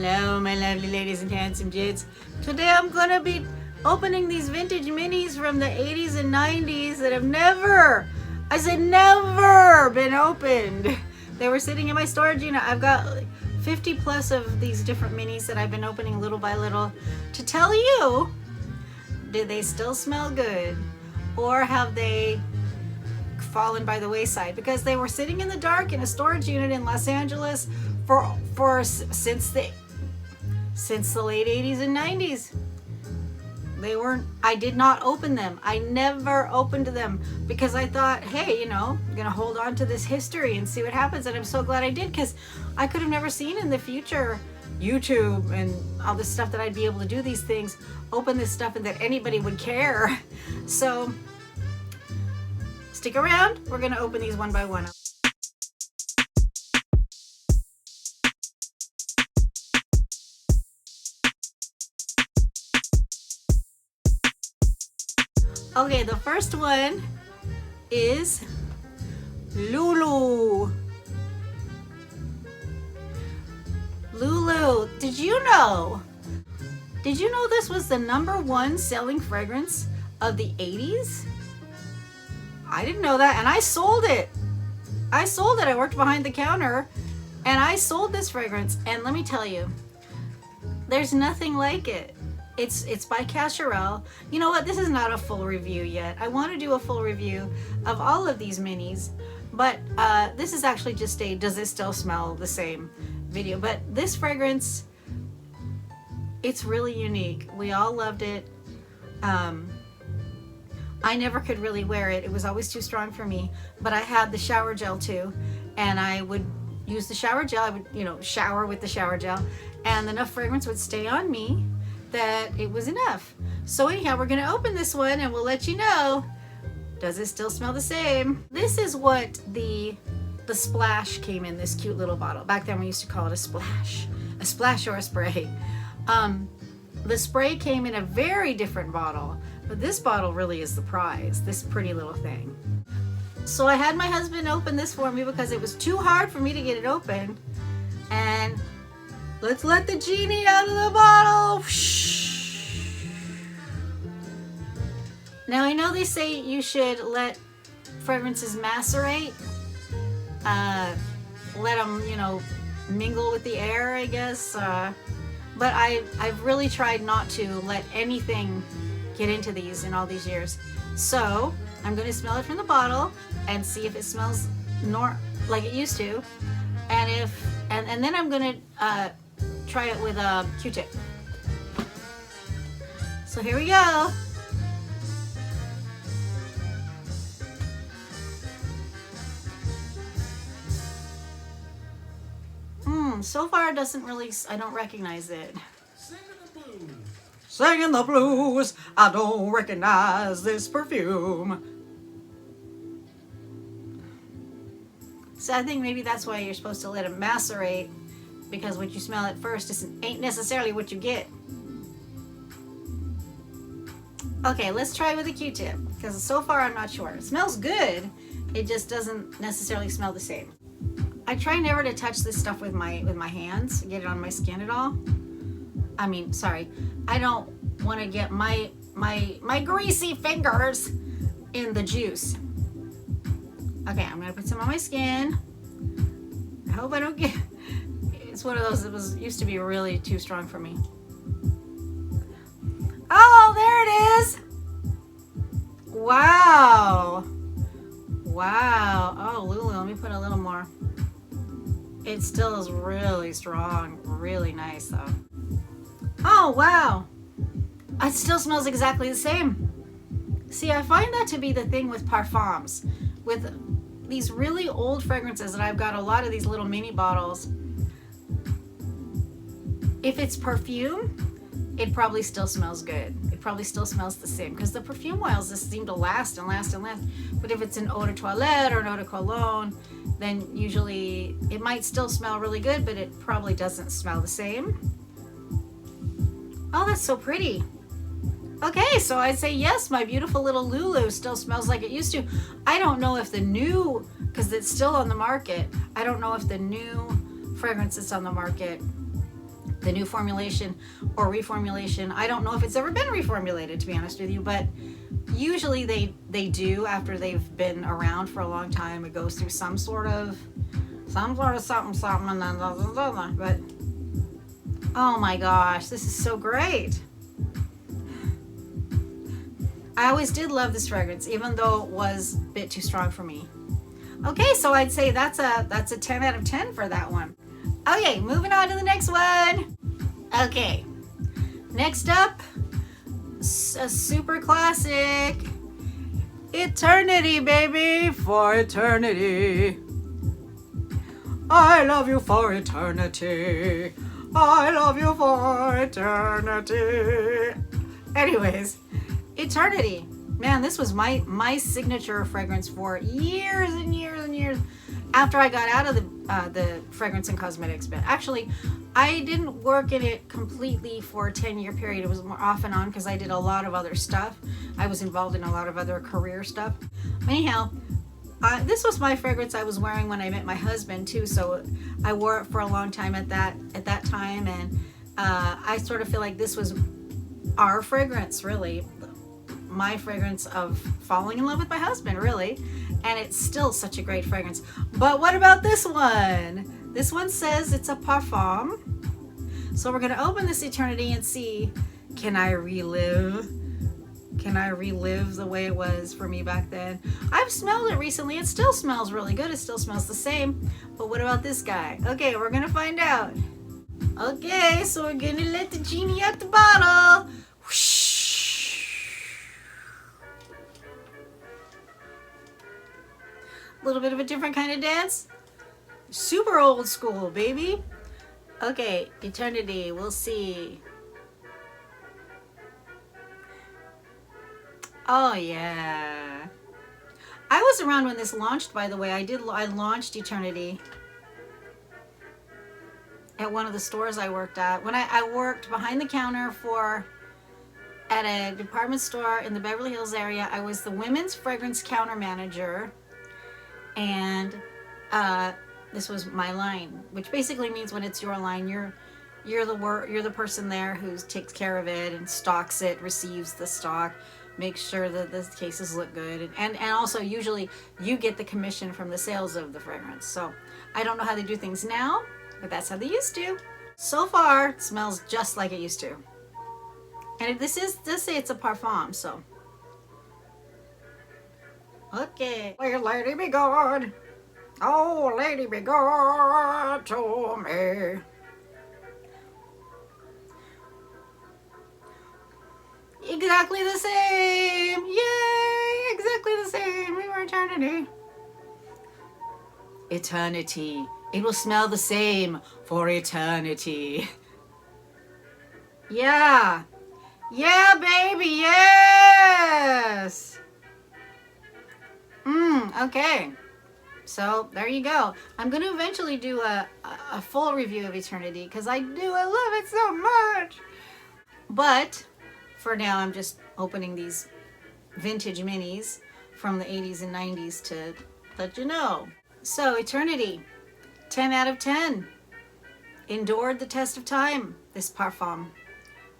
Hello, my lovely ladies and handsome gents. Today I'm gonna be opening these vintage minis from the 80s and 90s that have never, I said never, been opened. They were sitting in my storage unit. I've got 50 plus of these different minis that I've been opening little by little to tell you, do they still smell good? Or have they fallen by the wayside? Because they were sitting in the dark in a storage unit in Los Angeles since the late 80s and 90s. I did not open them. I never opened them because I thought, hey, you know, I'm gonna hold on to this history and see what happens. And I'm so glad I did, because I could have never seen in the future YouTube and all this stuff that I'd be able to do these things, open this stuff, and that anybody would care. So stick around. We're gonna open these one by one. Okay, the first one is LouLou. LouLou, did you know this was the #1 selling fragrance of the 80s? I didn't know that, and I sold it. I worked behind the counter and I sold this fragrance, and let me tell you, there's nothing like it. It's by Cacharel. You know what? This is not a full review yet. I want to do a full review of all of these minis, but this is actually just a does it still smell the same video. But this fragrance, it's really unique. We all loved it. I never could really wear it. It was always too strong for me, but I had the shower gel too, and I would use the shower gel. I would, you know, shower with the shower gel, and enough fragrance would stay on me that it was enough. So anyhow, we're gonna open this one and we'll let you know, does it still smell the same? This is what the splash came in, this cute little bottle. Back then we used to call it a splash or a spray. The spray came in a very different bottle, but this bottle really is the prize, this pretty little thing. So I had my husband open this for me because it was too hard for me to get it open. And let's let the genie out of the bottle. Now I know they say you should let fragrances macerate, let them, you know, mingle with the air, I guess. But I've really tried not to let anything get into these in all these years. So I'm going to smell it from the bottle and see if it smells like it used to, and then I'm going to try it with a Q-tip. So here we go. So far it doesn't really, I don't recognize it. Singing the blues, I don't recognize this perfume. So I think maybe that's why you're supposed to let it macerate, because what you smell at first ain't necessarily what you get. Okay, let's try with a Q-tip, because so far I'm not sure. It smells good, it just doesn't necessarily smell the same. I try never to touch this stuff with my hands, get it on my skin at all. I mean, sorry, I don't want to get my greasy fingers in the juice. Okay, I'm gonna put some on my skin. I hope I don't get. It's one of those that used to be really too strong for me. Oh, there it is. Wow. Wow. Oh, LouLou, let me put a little more. It still is really strong. Really nice, though. Oh, wow. It still smells exactly the same. See, I find that to be the thing with parfums. With these really old fragrances that I've got a lot of these little mini bottles, if it's perfume, it probably still smells good. It probably still smells the same, because the perfume oils just seem to last and last and last. But if it's an eau de toilette or an eau de cologne, then usually it might still smell really good, but it probably doesn't smell the same. Oh, that's so pretty. Okay, so I'd say yes, my beautiful little LouLou still smells like it used to. I don't know if the new, because it's still on the market, I don't know if the new fragrance that's on the market, the the new formulation or reformulation. I don't know if it's ever been reformulated, to be honest with you, but usually they do after they've been around for a long time. It goes through some sort of something, and then blah, blah, blah, blah. But oh my gosh, this is so great. I always did love this fragrance, even though it was a bit too strong for me. Okay, so I'd say that's a 10 out of 10 for that one. Okay, moving on to the next one. Okay, next up, a super classic, Eternity, baby, for eternity. I love you for eternity. I love you for eternity. Anyways, Eternity. Man, this was my signature fragrance for years and years and years after I got out of the fragrance and cosmetics bit. Actually, I didn't work in it completely for a 10-year period. It was more off and on because I did a lot of other stuff. I was involved in a lot of other career stuff. Anyhow, this was my fragrance I was wearing when I met my husband too, so I wore it for a long time at that time, and I sort of feel like this was our fragrance, really. My fragrance of falling in love with my husband, really. And it's still such a great fragrance. But what about this one? This one says it's a parfum. So we're gonna open this Eternity and see, can I relive the way it was for me back then? I've smelled it recently. It still smells really good. It still smells the same. But what about this guy? Okay, we're gonna find out. Okay, so we're gonna let the genie out the bottle. Whoosh. A little bit of a different kind of dance. Super old school, baby. Okay, Eternity, we'll see. Oh yeah. I was around when this launched, by the way. I launched Eternity at one of the stores I worked at. When I worked behind the counter at a department store in the Beverly Hills area. I was the women's fragrance counter manager. And this was my line, which basically means when it's your line, you're the person there who takes care of it and stocks it, receives the stock, makes sure that the cases look good, and also usually you get the commission from the sales of the fragrance. So I don't know how they do things now, but that's how they used to. So far, it smells just like it used to. And this does say it's a parfum, so. Okay. Oh, lady be good. Oh, lady be good to me. Exactly the same. Yay! Exactly the same. We were Eternity. Eternity. It will smell the same for eternity. Yeah. Yeah, baby. Yes. Okay. So there you go. I'm going to eventually do a full review of Eternity because I love it so much. But for now, I'm just opening these vintage minis from the 80s and 90s to let you know. So Eternity, 10 out of 10. Endured the test of time, this parfum.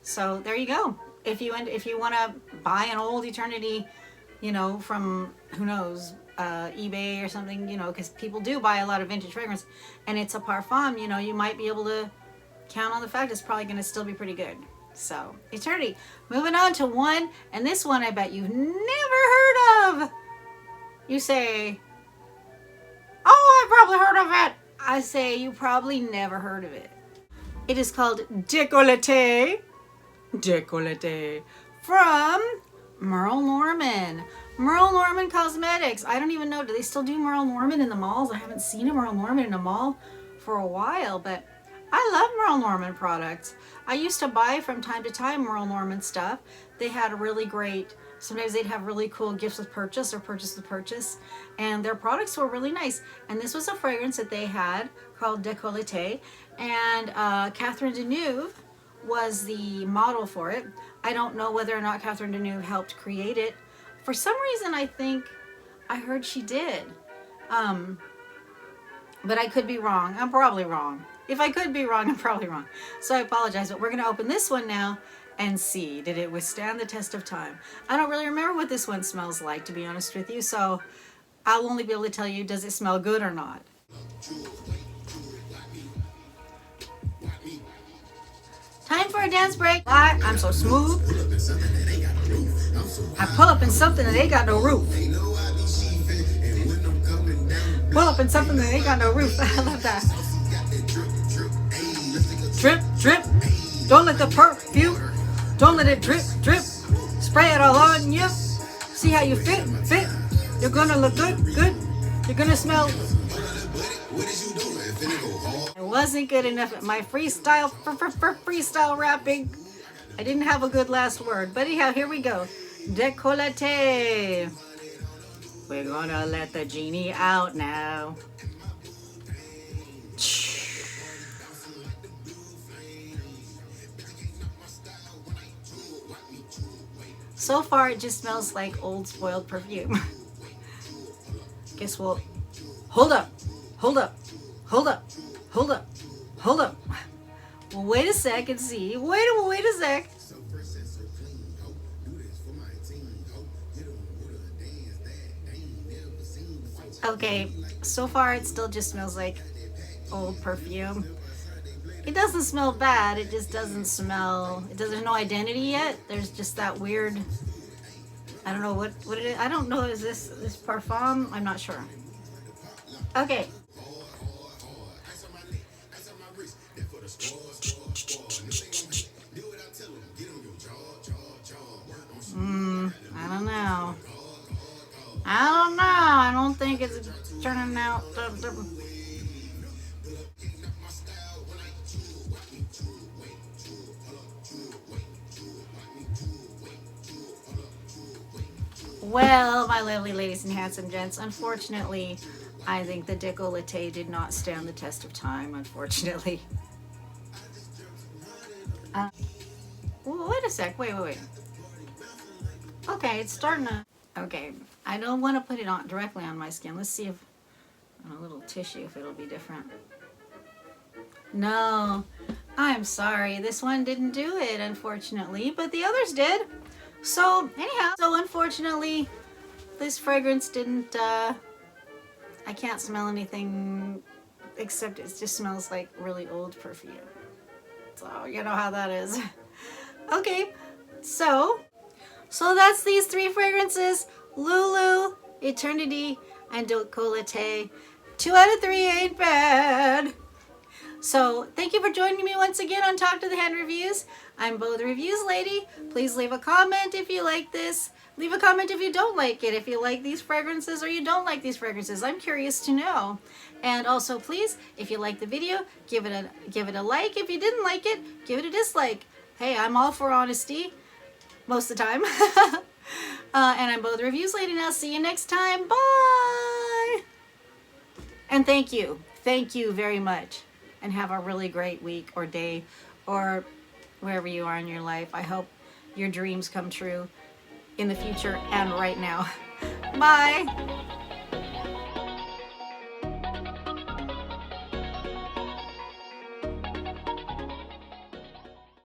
So there you go. If you want to buy an old Eternity, you know, from, who knows, eBay or something, you know, because people do buy a lot of vintage fragrance, and it's a parfum, you know, you might be able to count on the fact it's probably going to still be pretty good. So, Eternity. Moving on to one, and this one I bet you've never heard of. You say, oh, I've probably heard of it. I say you probably never heard of it. It is called Décolleté. Décolleté. From Merle Norman. Merle Norman Cosmetics. I don't even know, do they still do Merle Norman in the malls? I haven't seen a Merle Norman in a mall for a while, but I love Merle Norman products. I used to buy from time to time Merle Norman stuff. They had a really great, sometimes they'd have really cool gifts with purchase or purchase with purchase, and their products were really nice. And this was a fragrance that they had called Décolleté, and Catherine Deneuve was the model for it. I don't know whether or not Catherine Deneuve helped create it. For some reason, I think I heard she did. But I could be wrong. I'm probably wrong. If I could be wrong, I'm probably wrong. So I apologize, but we're gonna open this one now and see, did it withstand the test of time? I don't really remember what this one smells like, to be honest with you, so I'll only be able to tell you, does it smell good or not? Time for a dance break. I'm so smooth. I pull up in something that ain't got no roof. Pull up in something that ain't got no roof. I love that. Drip, drip. Don't let the perfume, don't let it drip, drip. Spray it all on you. See how you fit, fit. You're gonna look good, good. You're gonna smell. It wasn't good enough at my freestyle rapping. I didn't have a good last word, but anyhow, here we go. Décolleté. We're gonna let the genie out now. So far, it just smells like old spoiled perfume. Guess we'll hold up, hold up, hold up, hold up, hold up. Well, wait a sec and see. Wait a sec. Okay, so far it still just smells like old perfume. It doesn't smell bad, it just doesn't smell, there's no identity yet. There's just that weird, I don't know what it is. I don't know, is this Parfum? I'm not sure. Okay. I don't know. I don't think it's turning out. Well, my lovely ladies and handsome gents, unfortunately, I think the Décolleté did not stand the test of time, unfortunately. Wait a sec, wait. Okay, it's starting to, okay, I don't want to put it on directly on my skin. Let's see if, on a little tissue, if it'll be different. No, I'm sorry, this one didn't do it, unfortunately, but the others did. So anyhow, unfortunately, this fragrance didn't, I can't smell anything except it just smells like really old perfume. So you know how that is. Okay, so that's these three fragrances: LouLou, Eternity, and Décolleté. 2 out of 3 ain't bad. So thank you for joining me once again on Talk to the Hand Reviews. I'm Bo the Reviews Lady. Please leave a comment if you like this. Leave a comment if you don't like it, if you like these fragrances or you don't like these fragrances. I'm curious to know. And also, please, if you like the video, give it a like. If you didn't like it, give it a dislike. Hey, I'm all for honesty most of the time. And I'm Bo the Reviews Lady now. See you next time. Bye. And thank you very much. And have a really great week or day or wherever you are in your life. I hope your dreams come true in the future and right now. Bye.